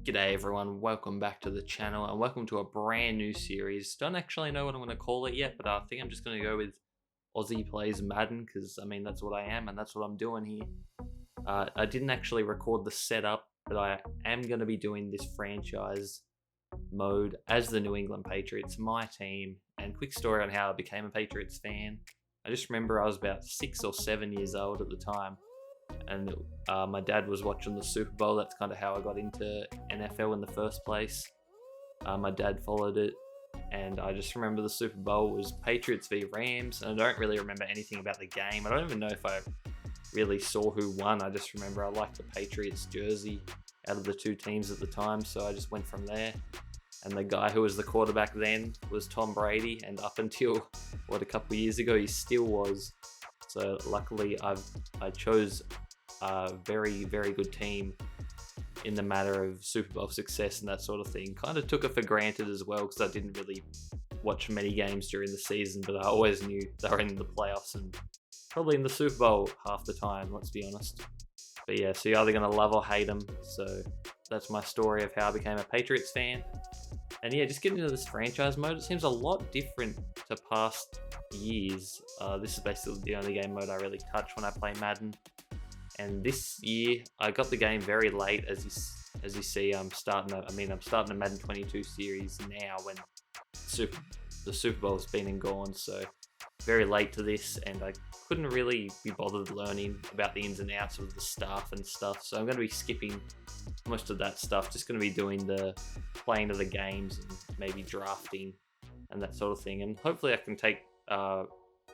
G'day everyone, welcome back to the channel and welcome to a brand new series. Don't actually know what I'm going to call it yet, but I think I'm just going to go with Aussie Plays Madden because, that's what I am and that's what I'm doing here. I didn't actually record the setup, but I am going to be doing this franchise mode as the New England Patriots, my team. And quick story on how I became a Patriots fan. I just remember I was about 6 or 7 years old at the time. And my dad was watching the Super Bowl. That's kind of how I got into NFL in the first place. My dad followed it, and I just remember the Super Bowl was Patriots v Rams, and I don't really remember anything about the game. I don't even know if I really saw who won. I just remember I liked the Patriots jersey out of the two teams at the time, so I just went from there. And the guy who was the quarterback then was Tom Brady, and up until, a couple of years ago, he still was. So luckily I chose a very, very good team in the matter of Super Bowl success and that sort of thing. Kind of took it for granted as well because I didn't really watch many games during the season, but I always knew they were in the playoffs and probably in the Super Bowl half the time, let's be honest. But yeah, so you're either going to love or hate them. So that's my story of how I became a Patriots fan. And yeah, just getting into this franchise mode, it seems a lot different to past years. This is basically the only game mode I really touch when I play Madden. And this year, I got the game very late, as you see. I'm starting a Madden 22 series now when the Super Bowl's been and gone. So very late to this, and I couldn't really be bothered learning about the ins and outs of the staff and stuff. So I'm going to be skipping most of that stuff. Just going to be doing the playing of the games and maybe drafting and that sort of thing. And hopefully I can take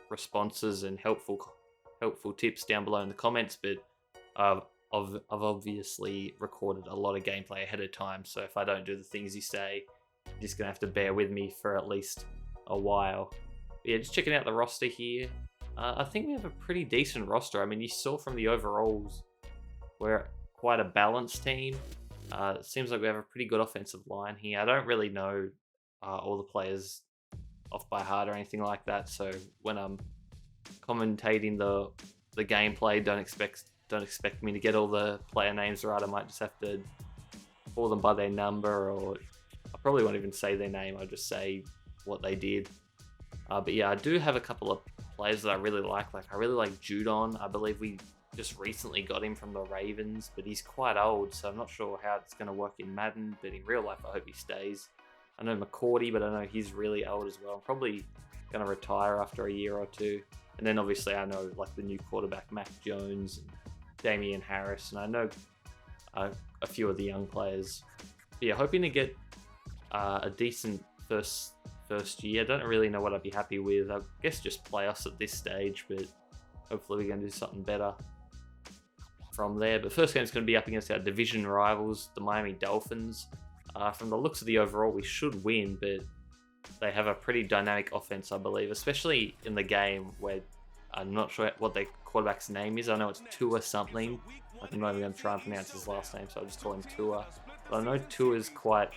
responses and helpful tips down below in the comments. But I've obviously recorded a lot of gameplay ahead of time, so if I don't do the things you say, you're just gonna have to bear with me for at least a while. But yeah, just checking out the roster here. I think we have a pretty decent roster. I mean, you saw from the overalls, we're quite a balanced team. It seems like we have a pretty good offensive line here. I don't really know all the players off by heart or anything like that, so when I'm commentating the gameplay, don't expect me to get all the player names right. I might just have to call them by their number, or I probably won't even say their name. I'll just say what they did. But yeah, I do have a couple of players that I really like. Like I really like Judon. I believe we just recently got him from the Ravens, but he's quite old, so I'm not sure how it's going to work in Madden. But in real life, I hope he stays. I know McCourty, but I know he's really old as well. I'm probably going to retire after a year or two. And then obviously I know like the new quarterback, Mac Jones and Damian Harris, and I know a few of the young players. But yeah, hoping to get a decent first year. I don't really know what I'd be happy with. I guess just playoffs at this stage, but hopefully we're going to do something better from there. But first game is going to be up against our division rivals, the Miami Dolphins. From the looks of the overall, we should win, but they have a pretty dynamic offense, I believe, especially in the game where I'm not sure what their quarterback's name is. I know it's Tua something. I'm not even going to try and pronounce his last name, so I'll just call him Tua. But I know Tua is quite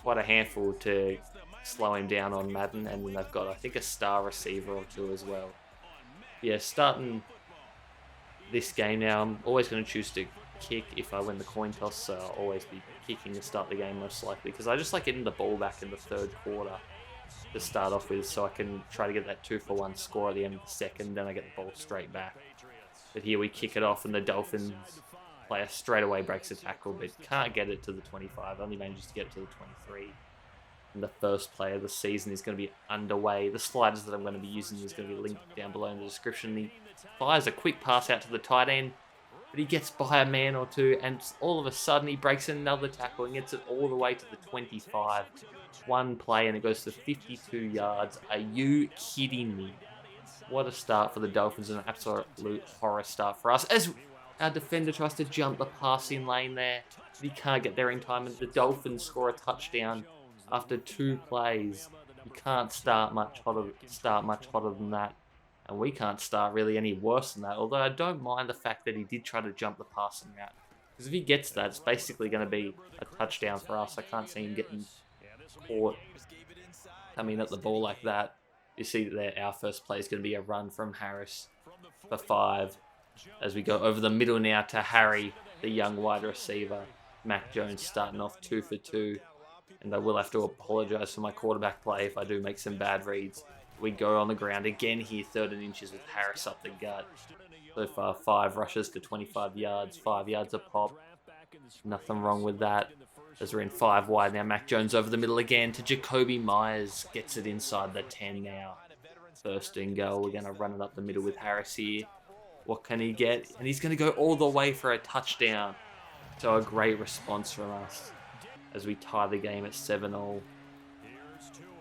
a handful to slow him down on Madden, and they've got, I think, a star receiver or two as well. Yeah, starting this game now, I'm always going to choose to kick if I win the coin toss, so I'll always be kicking to start the game most likely, because I just like getting the ball back in the third quarter to start off with, so I can try to get that 2-for-1 score at the end of the second, then I get the ball straight back. But here we kick it off, and the Dolphins player straight away breaks a tackle, but can't get it to the 25, only manages to get it to the 23. And the first play of the season is going to be underway. The sliders that I'm going to be using is going to be linked down below in the description. He fires a quick pass out to the tight end, but he gets by a man or two, and all of a sudden he breaks another tackle and gets it all the way to the 25. One play and it goes to 52 yards. Are you kidding me? What a start for the Dolphins, and an absolute horror start for us, as our defender tries to jump the passing lane there, but he can't get there in time, and the Dolphins score a touchdown after 2 plays. You can't start much hotter than that. And we can't start really any worse than that, although I don't mind the fact that he did try to jump the passing route. Because if he gets that, it's basically going to be a touchdown for us. I can't see him getting caught coming at the ball like that. You see that our first play is going to be a run from Harris for 5. As we go over the middle now to Harry, the young wide receiver. Mac Jones starting off 2 for 2. And I will have to apologise for my quarterback play if I do make some bad reads. We go on the ground again here, 3rd and inches with Harris up the gut. So far, 5 rushes to 25 yards, 5 yards a pop. Nothing wrong with that. As we're in 5 wide now, Mac Jones over the middle again to Jacoby Myers. Gets it inside the 10 now. 1st and goal. We're going to run it up the middle with Harris here. What can he get? And he's going to go all the way for a touchdown. So a great response from us as we tie the game at 7-all.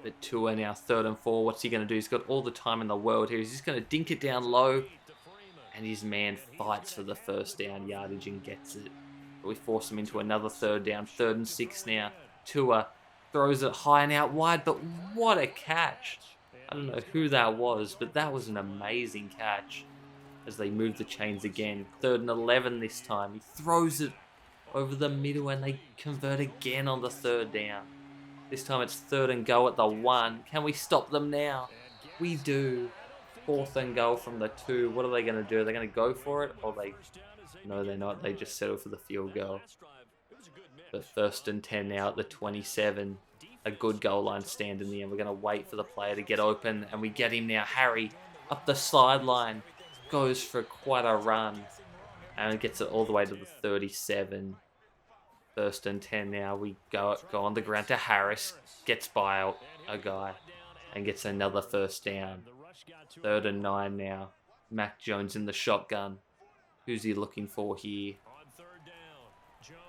But Tua now 3rd and 4. What's he going to do? He's got all the time in the world here. He's just going to dink it down low. And his man fights for the 1st down yardage and gets it. But we force him into another 3rd down. 3rd and 6 now. Tua throws it high and out wide. But what a catch. I don't know who that was, but that was an amazing catch. As they move the chains again. 3rd and 11 this time. He throws it over the middle and they convert again on the 3rd down. This time it's 3rd and goal at the 1. Can we stop them now? We do. 4th and goal from the 2. What are they going to do? Are they going to go for it? Or they... No, they're not. They just settle for the field goal. But 1st and 10 now at the 27. A good goal line stand in the end. We're going to wait for the player to get open. And we get him now. Harry up the sideline. Goes for quite a run. And gets it all the way to the 37. 1st and 10 now. We go on the ground to Harris. Gets by a guy. And gets another 1st down. 3rd and 9 now. Mac Jones in the shotgun. Who's he looking for here?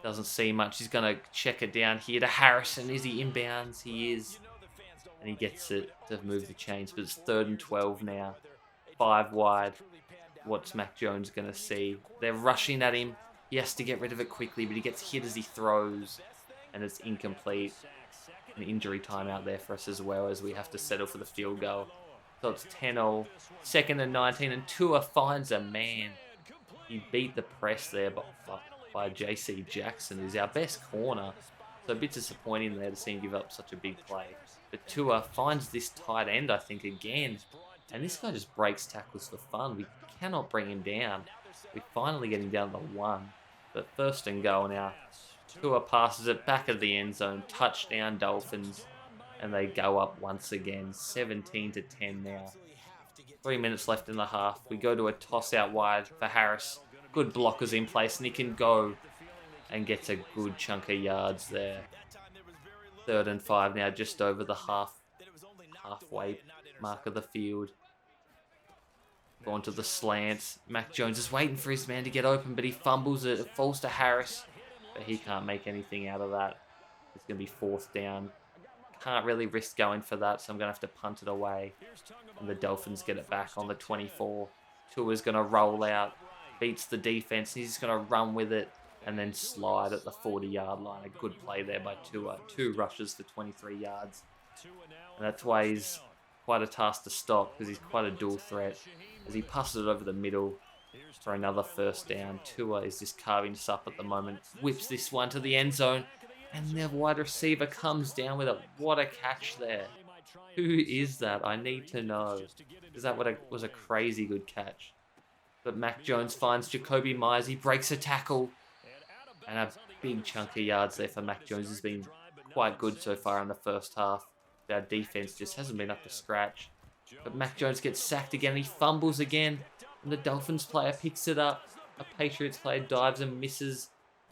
Doesn't see much. He's going to check it down here to Harrison. Is he inbounds? He is. And he gets it to move the chains. But it's 3rd and 12 now. 5 wide. What's Mac Jones going to see? They're rushing at him. He has to get rid of it quickly, but he gets hit as he throws. And it's incomplete. An injury timeout there for us as well, as we have to settle for the field goal. So it's 10-all. 2nd and 19, and Tua finds a man. He beat the press there by JC Jackson, who's our best corner. So a bit disappointing there to see him give up such a big play. But Tua finds this tight end, I think, again. And this guy just breaks tackles for fun. We cannot bring him down. We finally get him down to the 1. But 1st and goal now. Tua passes it back of the end zone. Touchdown Dolphins. And they go up once again. 17-10 now. 3 minutes left in the half. We go to a toss out wide for Harris. Good blockers in place. And he can go and gets a good chunk of yards there. 3rd and 5 now. Just over the halfway mark of the field. Going to the slants. Mac Jones is waiting for his man to get open, but he fumbles it. It falls to Harris, but he can't make anything out of that. It's going to be 4th down. Can't really risk going for that, so I'm going to have to punt it away. And the Dolphins get it back on the 24. Tua's going to roll out, beats the defense. He's going to run with it and then slide at the 40-yard line. A good play there by Tua. 2 rushes for 23 yards. And that's why he's quite a task to stop, because he's quite a dual threat. As he passes it over the middle for another 1st down. Tua is just carving us up at the moment. Whips this one to the end zone. And the wide receiver comes down with it. What a catch there. Who is that? I need to know. Is that was a crazy good catch? But Mac Jones finds Jacoby Myers. He breaks a tackle. And a big chunk of yards there for Mac Jones. Has been quite good so far in the 1st half. Our defense just hasn't been up to scratch. But Mac Jones gets sacked again. He fumbles again. And the Dolphins player picks it up. A Patriots player dives and misses.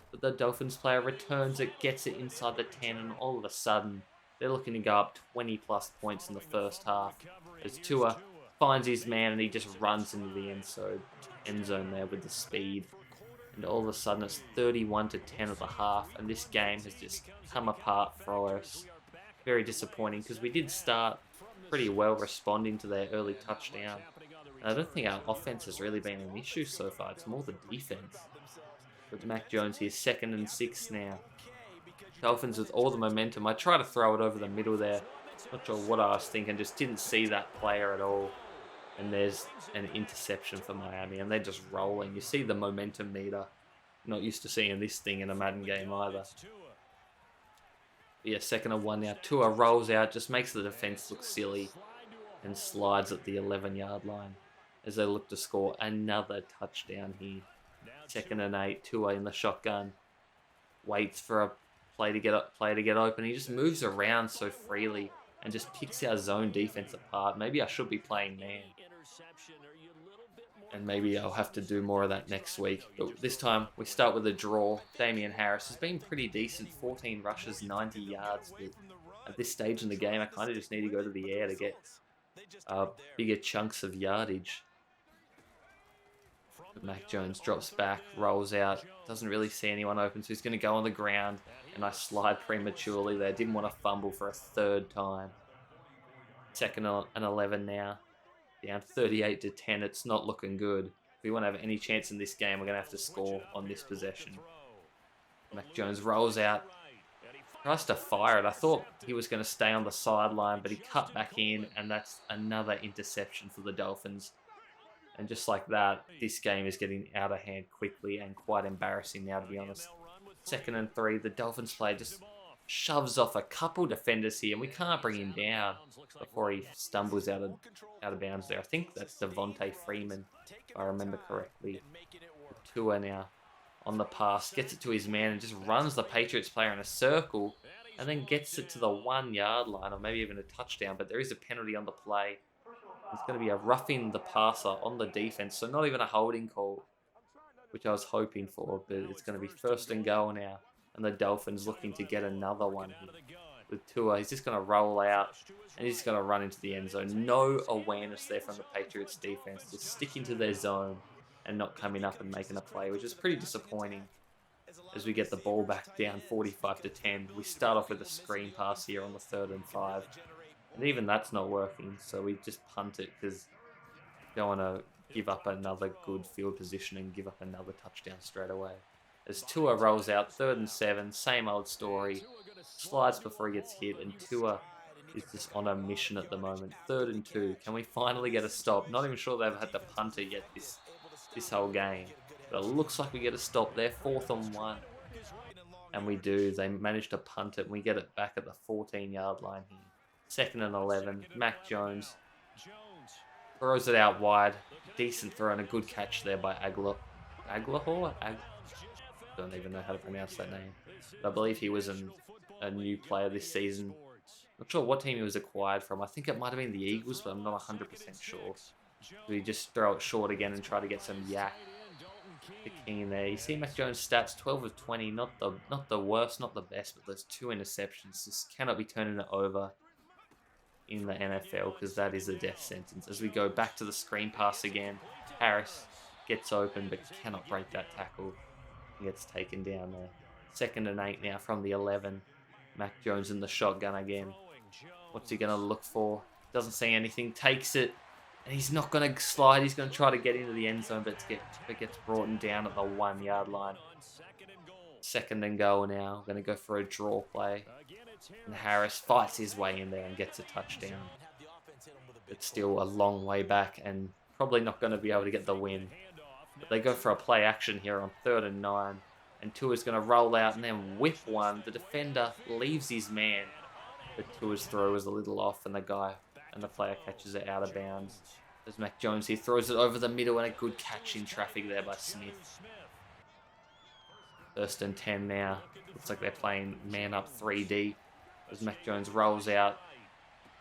But the Dolphins player returns it, gets it inside the 10. And all of a sudden, they're looking to go up 20 plus points in the 1st half. As Tua finds his man and he just runs into the end zone there with the speed. And all of a sudden, it's 31-10 at the half. And this game has just come apart for us. Very disappointing, because we did start pretty well responding to their early touchdown. And I don't think our offense has really been an issue so far. It's more the defense. But Mac Jones here, 2nd and 6 now. Dolphins with all the momentum. I try to throw it over the middle there. Not sure what I was thinking. Just didn't see that player at all. And there's an interception for Miami. And they're just rolling. You see the momentum meter. Not used to seeing this thing in a Madden game either. Yeah, 2nd and 1 now. Tua rolls out, just makes the defense look silly, and slides at the 11-yard line as they look to score another touchdown here. 2nd and 8, Tua in the shotgun. waits for a play to get open. He just moves around so freely and just picks our zone defense apart. Maybe I should be playing man. And maybe I'll have to do more of that next week. But this time, we start with a draw. Damian Harris has been pretty decent. 14 rushes, 90 yards. But at this stage in the game, I kind of just need to go to the air to get bigger chunks of yardage. But Mac Jones drops back, rolls out, doesn't really see anyone open, so he's going to go on the ground. And I slide prematurely there. Didn't want to fumble for a third time. 2nd and 11 now. Down 38-10. It's not looking good. If we want to have any chance in this game, we're going to have to score on this possession. Mac Jones rolls out. Tries to fire it. I thought he was going to stay on the sideline, but he cut back in, and that's another interception for the Dolphins. And just like that, this game is getting out of hand quickly and quite embarrassing now, to be honest. 2nd and 3. The Dolphins player just shoves off a couple defenders here, and we can't bring him down before he stumbles out of bounds there. I think that's Devontae Freeman, if I remember correctly. Tua now on the pass, gets it to his man and just runs the Patriots player in a circle and then gets it to the 1 yard line, or maybe even a touchdown, but there is a penalty on the play. It's going to be a roughing the passer on the defense, so not even a holding call, which I was hoping for, but it's going to be 1st and goal now. And the Dolphins looking to get another one here. With Tua, he's just going to roll out and he's going to run into the end zone. No awareness there from the Patriots defense, just sticking to their zone and not coming up and making a play, which is pretty disappointing. As we get the ball back down 45-10, we start off with a screen pass here on the 3rd and 5. And even that's not working, so we just punt it because we don't want to give up another good field position and give up another touchdown straight away. As Tua rolls out, 3rd and 7, same old story. Slides before he gets hit, and Tua is just on a mission at the moment. 3rd and 2. Can we finally get a stop? Not even sure they've had to punt it yet this whole game. But it looks like we get a stop there. 4th and 1. And we do. They manage to punt it, and we get it back at the 14-yard line here. 2nd and 11. Mac Jones throws it out wide. Decent throw and a good catch there by Aglahor? Don't even know how to pronounce that name. But I believe he was a new player this season. Not sure what team he was acquired from. I think it might have been the Eagles, but I'm not 100% sure. We just throw it short again and try to get some yak in there. You see Mac Jones' stats, 12 of 20, not the worst, not the best, but those 2 interceptions. Just cannot be turning it over in the NFL because that is a death sentence. As we go back to the screen pass again, Harris gets open but cannot break that tackle. Gets taken down there. 2nd and 8 now from the 11. Mac Jones in the shotgun again. What's he going to look for? Doesn't see anything. Takes it. And he's not going to slide. He's going to try to get into the end zone, but it gets brought down at the 1 yard line. 2nd and goal now. Going to go for a draw play. And Harris fights his way in there and gets a touchdown. It's still a long way back and probably not going to be able to get the win. But they go for a play action here on 3rd and 9. And Tua's going to roll out and then whip one. The defender leaves his man. But Tua's throw is a little off and the player catches it out of bounds. There's Mac Jones. He throws it over the middle and a good catch in traffic there by Smith. 1st and 10 now. Looks like they're playing man up 3D. As Mac Jones rolls out,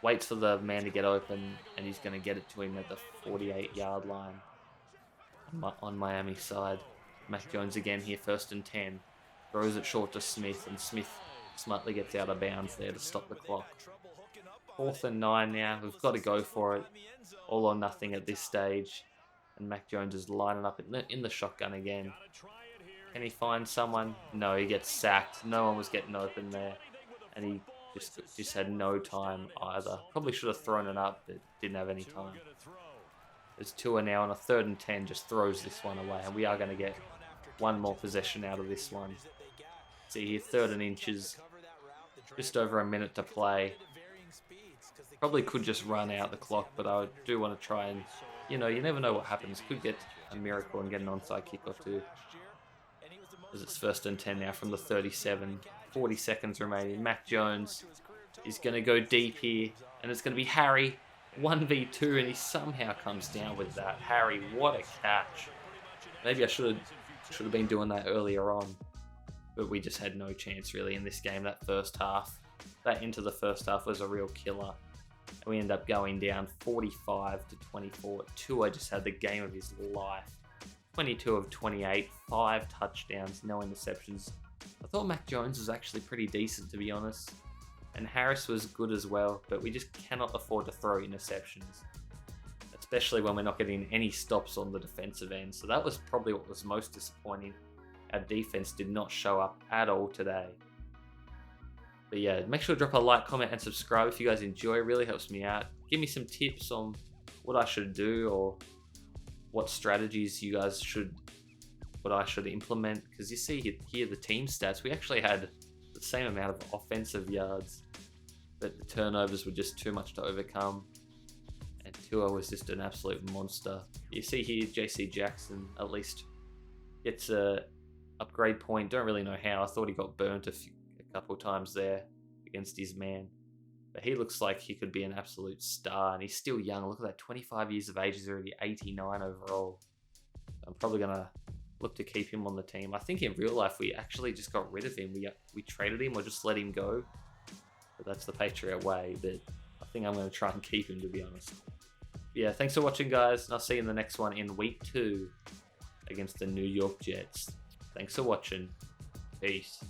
waits for the man to get open, and he's going to get it to him at the 48-yard line on Miami's side. Mac Jones again here, 1st and 10. Throws it short to Smith, and Smith smartly gets out of bounds there to stop the clock. 4th and 9 now. We've got to go for it. All or nothing at this stage. And Mac Jones is lining up in the shotgun again. Can he find someone? No, he gets sacked. No one was getting open there. And he just had no time either. Probably should have thrown it up, but didn't have any time. There's Tua now on a 3rd and 10, just throws this one away. And we are going to get one more possession out of this one. See here, 3rd and inches. Just over a minute to play. Probably could just run out the clock, but I do want to try and, you never know what happens. Could get a miracle and get an onside kick or two. As it's 1st and 10 now from the 37. 40 seconds remaining. Mac Jones is going to go deep here, and it's going to be Harry 1v2, and he somehow comes down with that. Harry, what a catch. Maybe I should have been doing that earlier on. but we just had no chance really in this game. That first half, that into the first half was a real killer. And we ended up going down 45-24. Tua just had the game of his life. 22 of 28, 5 touchdowns, no interceptions. I thought Mac Jones was actually pretty decent, to be honest. And Harris was good as well, but we just cannot afford to throw interceptions, especially when we're not getting any stops on the defensive end. So that was probably what was most disappointing. Our defense did not show up at all today. But yeah, make sure to drop a like, comment, and subscribe if you guys enjoy. It really helps me out. Give me some tips on what I should do or what strategies you guys what I should implement. Because you see here the team stats, we actually had the same amount of offensive yards, but the turnovers were just too much to overcome. And Tua was just an absolute monster. You see here, JC Jackson at least gets a upgrade point. Don't really know how. I thought he got burnt a couple times there against his man. But he looks like he could be an absolute star, and he's still young. Look at that, 25 years of age. He's already 89 overall. I'm probably going to look to keep him on the team. I think in real life we actually just got rid of him. We traded him or just let him go. But that's the Patriot way. But I think I'm going to try and keep him, to be honest. Yeah, thanks for watching, guys. And I'll see you in the next one in week 2 against the New York Jets. Thanks for watching. Peace.